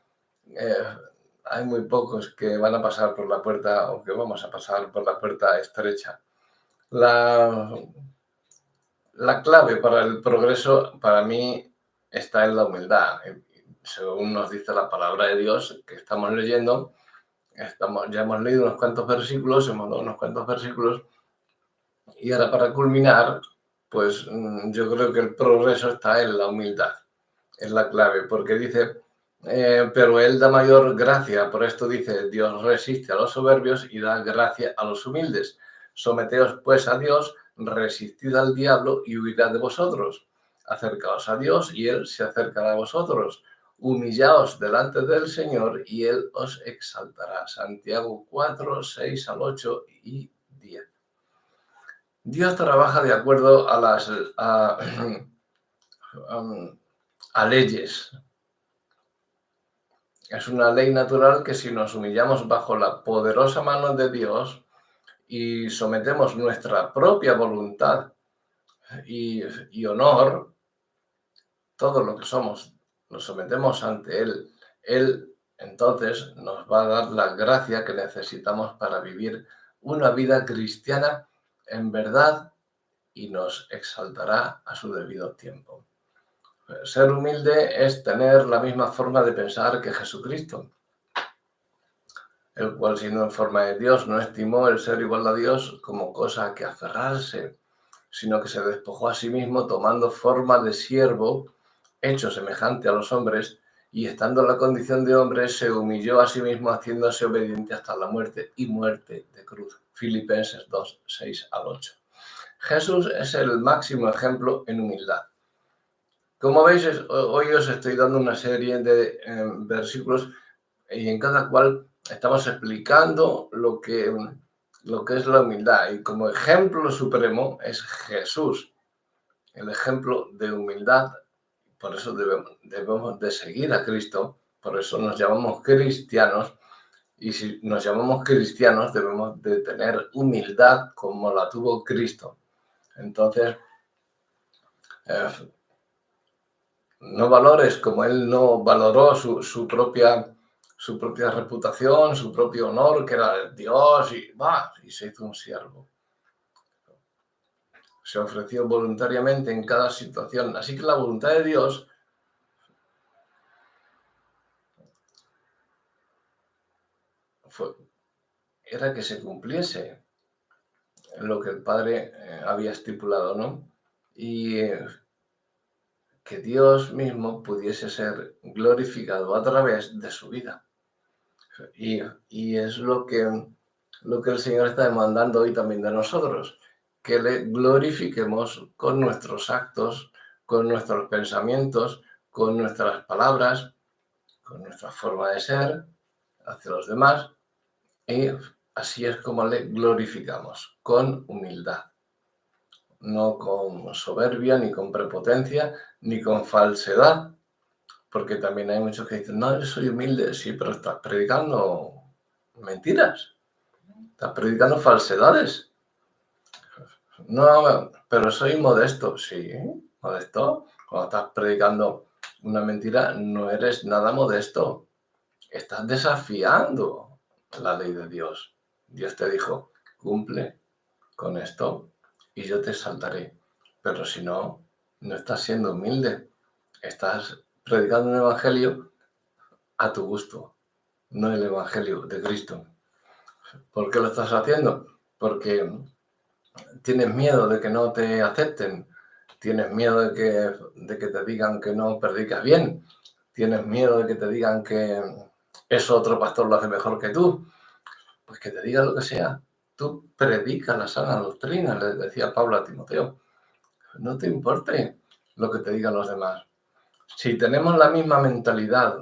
hay muy pocos que van a pasar por la puerta o que vamos a pasar por la puerta estrecha. La clave para el progreso, para mí, está en la humildad. Según nos dice la palabra de Dios que estamos leyendo, ya hemos leído unos cuantos versículos, hemos dado unos cuantos versículos, y ahora para culminar, pues yo creo que el progreso está en la humildad, es la clave, porque dice, pero Él da mayor gracia, por esto dice, Dios resiste a los soberbios y da gracia a los humildes. Someteos pues a Dios, resistid al diablo y huirá de vosotros. Acercaos a Dios y Él se acercará a vosotros. Humillaos delante del Señor y Él os exaltará. Santiago 4, 6 al 8 y 10. Dios trabaja de acuerdo a leyes. Es una ley natural que si nos humillamos bajo la poderosa mano de Dios y sometemos nuestra propia voluntad y honor, todo lo que somos, lo sometemos ante Él. Él entonces nos va a dar la gracia que necesitamos para vivir una vida cristiana en verdad y nos exaltará a su debido tiempo. Ser humilde es tener la misma forma de pensar que Jesucristo, el cual, siendo en forma de Dios, no estimó el ser igual a Dios como cosa a que aferrarse, sino que se despojó a sí mismo tomando forma de siervo, hecho semejante a los hombres, y estando en la condición de hombre, se humilló a sí mismo haciéndose obediente hasta la muerte y muerte de cruz. Filipenses 2, 6 al 8. Jesús es el máximo ejemplo en humildad. Como veis, hoy os estoy dando una serie de versículos y en cada cual estamos explicando lo que es la humildad. Y como ejemplo supremo es Jesús, el ejemplo de humildad. Por eso debemos de seguir a Cristo, por eso nos llamamos cristianos. Y si nos llamamos cristianos, debemos de tener humildad como la tuvo Cristo. Entonces, no valores como Él no valoró su propia reputación, su propio honor, que era Dios, y se hizo un siervo. Se ofreció voluntariamente en cada situación. Así que la voluntad de Dios era que se cumpliese lo que el Padre había estipulado, ¿no? Y que Dios mismo pudiese ser glorificado a través de su vida. Y es lo que el Señor está demandando hoy también de nosotros, que le glorifiquemos con nuestros actos, con nuestros pensamientos, con nuestras palabras, con nuestra forma de ser hacia los demás, y así es como le glorificamos, con humildad, no con soberbia, ni con prepotencia, ni con falsedad, porque también hay muchos que dicen, no, yo soy humilde, sí, pero estás predicando mentiras, estás predicando falsedades. No, pero soy modesto, sí, modesto. Cuando estás predicando una mentira, no eres nada modesto. Estás desafiando la ley de Dios. Dios te dijo, cumple con esto y yo te exaltaré. Pero si no, no estás siendo humilde. Estás predicando un evangelio a tu gusto, no el evangelio de Cristo. ¿Por qué lo estás haciendo? Porque tienes miedo de que no te acepten, tienes miedo de que te digan que no predicas bien, tienes miedo de que te digan que eso otro pastor lo hace mejor que tú. Pues que te diga lo que sea. Tú predica la sana doctrina, le decía Pablo a Timoteo. No te importe lo que te digan los demás. Si tenemos la misma mentalidad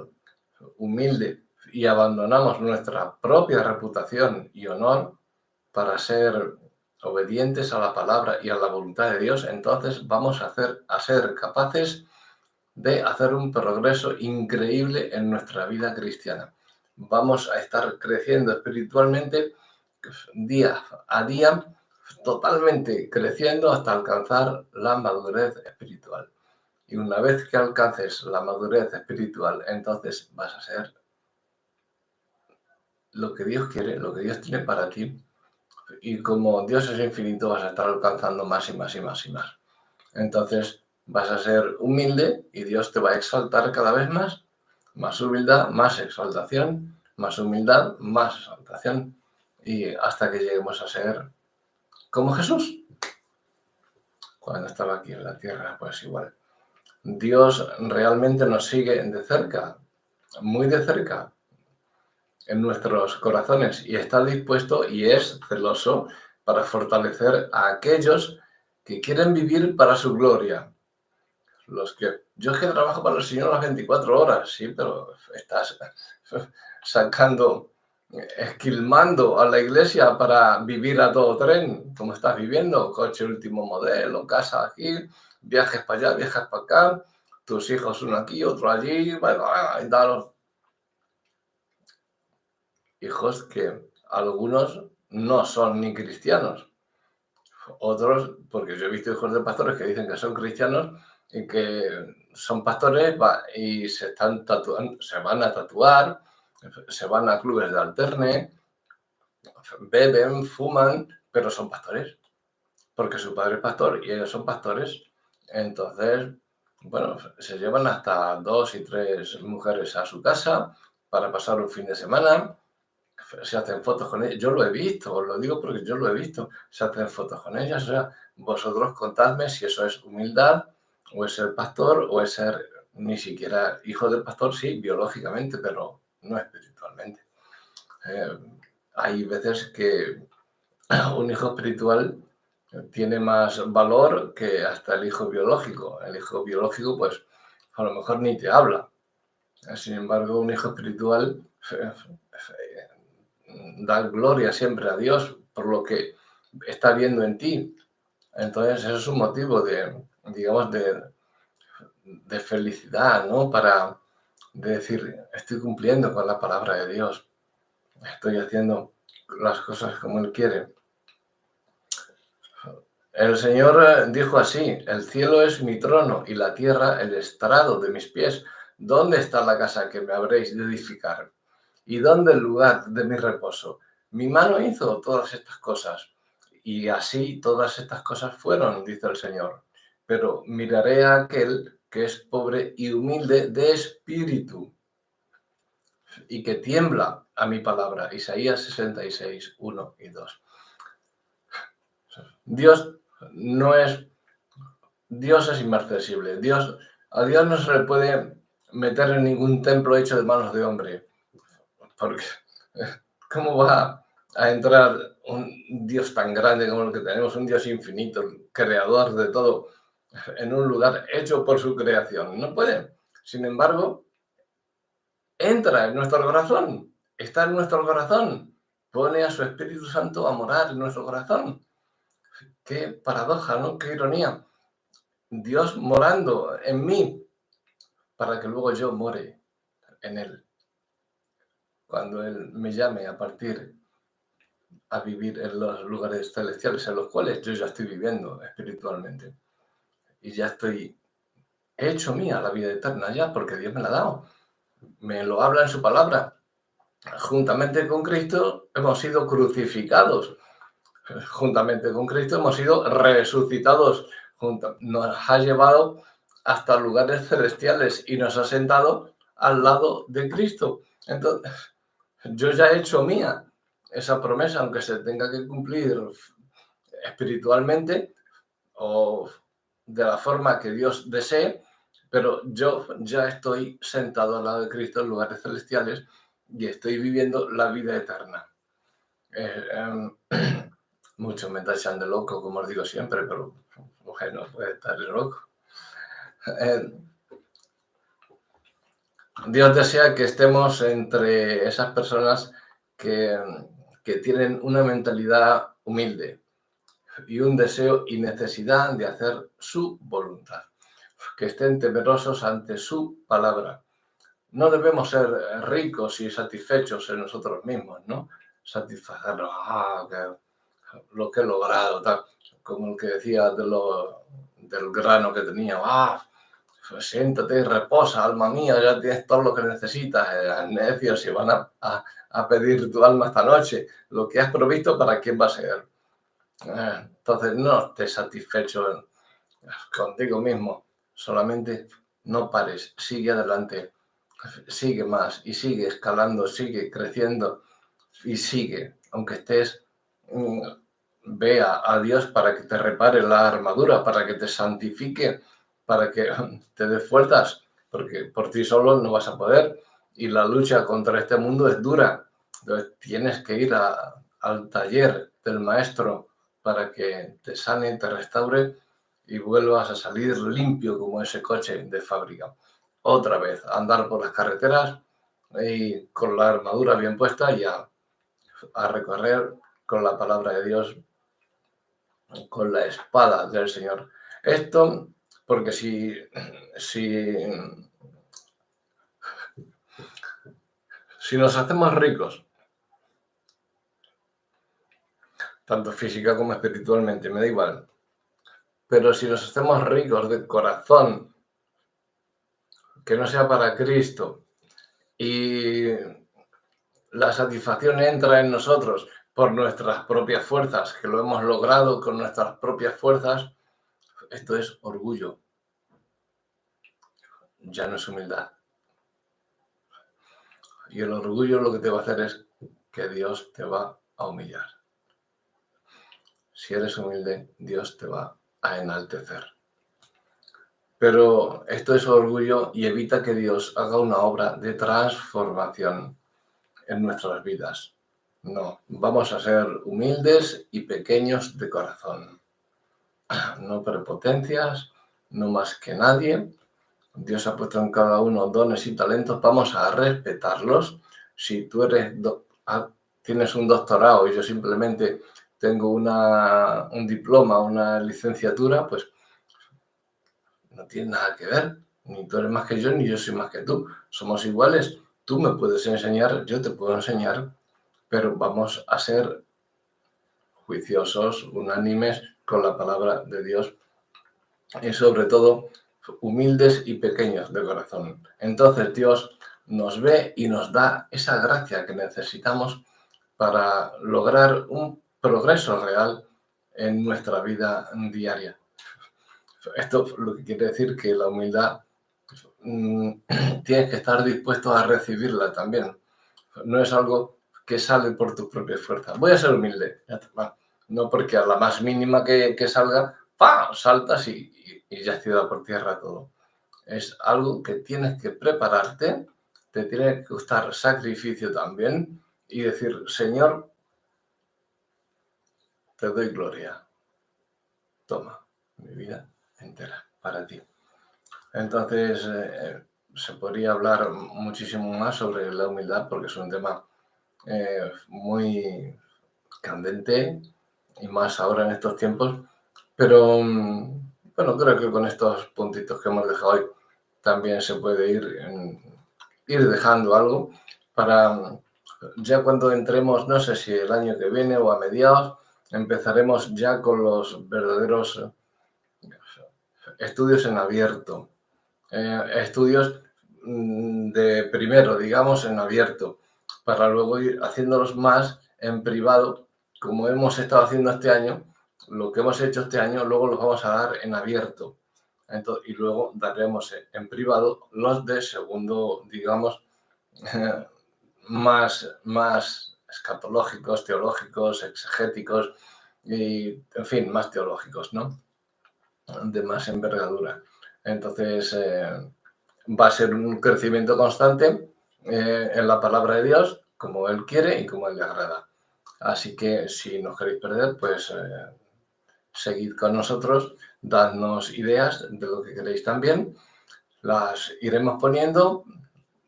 humilde y abandonamos nuestra propia reputación y honor para ser obedientes a la palabra y a la voluntad de Dios, entonces vamos a ser capaces de hacer un progreso increíble en nuestra vida cristiana. Vamos a estar creciendo espiritualmente día a día, totalmente creciendo hasta alcanzar la madurez espiritual. Y una vez que alcances la madurez espiritual, entonces vas a ser lo que Dios quiere, lo que Dios tiene para ti. Y como Dios es infinito, vas a estar alcanzando más y más y más y más. Entonces vas a ser humilde y Dios te va a exaltar cada vez más. Más humildad, más exaltación, más humildad, más exaltación. Y hasta que lleguemos a ser como Jesús. Cuando estaba aquí en la tierra, pues igual. Dios realmente nos sigue de cerca, muy de cerca, en nuestros corazones y está dispuesto y es celoso para fortalecer a aquellos que quieren vivir para su gloria. Yo es que trabajo para el Señor las 24 horas, sí, pero estás esquilmando a la iglesia para vivir a todo tren, como estás viviendo, coche último modelo, casa aquí, viajes para allá, viajes para acá, tus hijos uno aquí, otro allí, bueno, hijos que algunos no son ni cristianos. Otros, porque yo he visto hijos de pastores que dicen que son cristianos y que son pastores y se están tatuando, se van a tatuar, se van a clubes de alterne, beben, fuman, pero son pastores. porque su padre es pastor y ellos son pastores. Entonces, bueno, se llevan hasta 2 y 3 mujeres a su casa para pasar un fin de semana. Se hacen fotos con ellas. Yo lo he visto, os lo digo porque yo lo he visto. Se hacen fotos con ellas. O sea, vosotros contadme si eso es humildad, o es ser pastor, o es ser ni siquiera hijo del pastor, sí, biológicamente, pero no espiritualmente. Hay veces que un hijo espiritual tiene más valor que hasta el hijo biológico. El hijo biológico, pues, a lo mejor ni te habla. Sin embargo, un hijo espiritual da gloria siempre a Dios por lo que está viendo en ti. Entonces, eso es un motivo de, digamos, de felicidad, ¿no? Para decir, estoy cumpliendo con la palabra de Dios. Estoy haciendo las cosas como Él quiere. El Señor dijo así: el cielo es mi trono y la tierra el estrado de mis pies. ¿Dónde está la casa que me habréis de edificar? ¿Y dónde el lugar de mi reposo? Mi mano hizo todas estas cosas, y así todas estas cosas fueron, dice el Señor. Pero miraré a aquel que es pobre y humilde de espíritu, y que tiembla a mi palabra. Isaías 66, 1 y 2. Dios es inmarcesible. A Dios no se le puede meter en ningún templo hecho de manos de hombre. Porque ¿cómo va a entrar un Dios tan grande como el que tenemos, un Dios infinito, creador de todo, en un lugar hecho por su creación? No puede. Sin embargo, entra en nuestro corazón, está en nuestro corazón, pone a su Espíritu Santo a morar en nuestro corazón. Qué paradoja, ¿no? Qué ironía. Dios morando en mí para que luego yo more en Él. Cuando Él me llame a partir a vivir en los lugares celestiales en los cuales yo ya estoy viviendo espiritualmente. Y ya estoy hecho mía la vida eterna ya, porque Dios me la ha dado. Me lo habla en su palabra. Juntamente con Cristo hemos sido crucificados. Juntamente con Cristo hemos sido resucitados. Nos ha llevado hasta lugares celestiales y nos ha sentado al lado de Cristo. Entonces, yo ya he hecho mía esa promesa, aunque se tenga que cumplir espiritualmente o de la forma que Dios desee, pero yo ya estoy sentado al lado de Cristo en lugares celestiales y estoy viviendo la vida eterna. Muchos me tachan de loco, como os digo siempre, pero mujer no puede estar loco. Dios desea que estemos entre esas personas que tienen una mentalidad humilde y un deseo y necesidad de hacer su voluntad, que estén temerosos ante su palabra. No debemos ser ricos y satisfechos en nosotros mismos, ¿no? Satisfacernos, lo que he logrado, tal, como el que decía del grano que tenía, pues siéntate y reposa, alma mía, ya tienes todo lo que necesitas. Necios, si van a pedir tu alma esta noche, lo que has provisto, ¿para quién va a ser? Entonces, no estés satisfecho contigo mismo, solamente no pares, sigue adelante, sigue más y sigue escalando, sigue creciendo y sigue, aunque estés, vea a Dios para que te repare la armadura, para que te santifique, para que te dé fuerzas, porque por ti solo no vas a poder y la lucha contra este mundo es dura. Entonces tienes que ir al taller del maestro para que te sane, te restaure y vuelvas a salir limpio como ese coche de fábrica. Otra vez, andar por las carreteras y con la armadura bien puesta y a recorrer con la palabra de Dios, con la espada del Señor. Esto porque si nos hacemos ricos, tanto física como espiritualmente, me da igual, pero si nos hacemos ricos de corazón, que no sea para Cristo, y la satisfacción entra en nosotros por nuestras propias fuerzas, que lo hemos logrado con nuestras propias fuerzas, esto es orgullo. Ya no es humildad. Y el orgullo lo que te va a hacer es que Dios te va a humillar. Si eres humilde, Dios te va a enaltecer. Pero esto es orgullo y evita que Dios haga una obra de transformación en nuestras vidas. No, vamos a ser humildes y pequeños de corazón. No prepotencias, no más que nadie. Dios ha puesto en cada uno dones y talentos, vamos a respetarlos. Si tú tienes un doctorado y yo simplemente tengo un diploma, una licenciatura, pues no tiene nada que ver. Ni tú eres más que yo, ni yo soy más que tú. Somos iguales. Tú me puedes enseñar, yo te puedo enseñar, pero vamos a ser juiciosos, unánimes con la palabra de Dios y sobre todo humildes y pequeños de corazón. Entonces Dios nos ve y nos da esa gracia que necesitamos para lograr un progreso real en nuestra vida diaria. Esto lo que quiere decir que la humildad tienes que estar dispuesto a recibirla también. No es algo que sale por tus propias fuerzas. Voy a ser humilde. No porque a la más mínima que salga, ¡pam!, saltas y ya has tirado por tierra todo. Es algo que tienes que prepararte, te tiene que costar sacrificio también y decir, Señor, te doy gloria. Toma mi vida entera para ti. Entonces, se podría hablar muchísimo más sobre la humildad porque es un tema muy candente y más ahora en estos tiempos, pero bueno, creo que con estos puntitos que hemos dejado hoy también se puede ir dejando algo para ya cuando entremos, no sé si el año que viene o a mediados, empezaremos ya con los verdaderos estudios en abierto, estudios de primero, digamos, en abierto, para luego ir haciéndolos más en privado, como hemos estado haciendo este año. Lo que hemos hecho este año, luego los vamos a dar en abierto. Entonces, y luego daremos en privado los de segundo, digamos, más escatológicos, teológicos, exegéticos y, en fin, más teológicos, ¿no? De más envergadura. Entonces, va a ser un crecimiento constante en la palabra de Dios, como Él quiere y como Él le agrada. Así que si no queréis perder, pues seguid con nosotros, dadnos ideas de lo que queréis también, las iremos poniendo,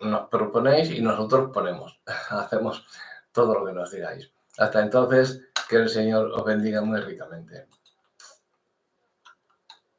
nos proponéis y nosotros ponemos, hacemos todo lo que nos digáis. Hasta entonces, que el Señor os bendiga muy ricamente.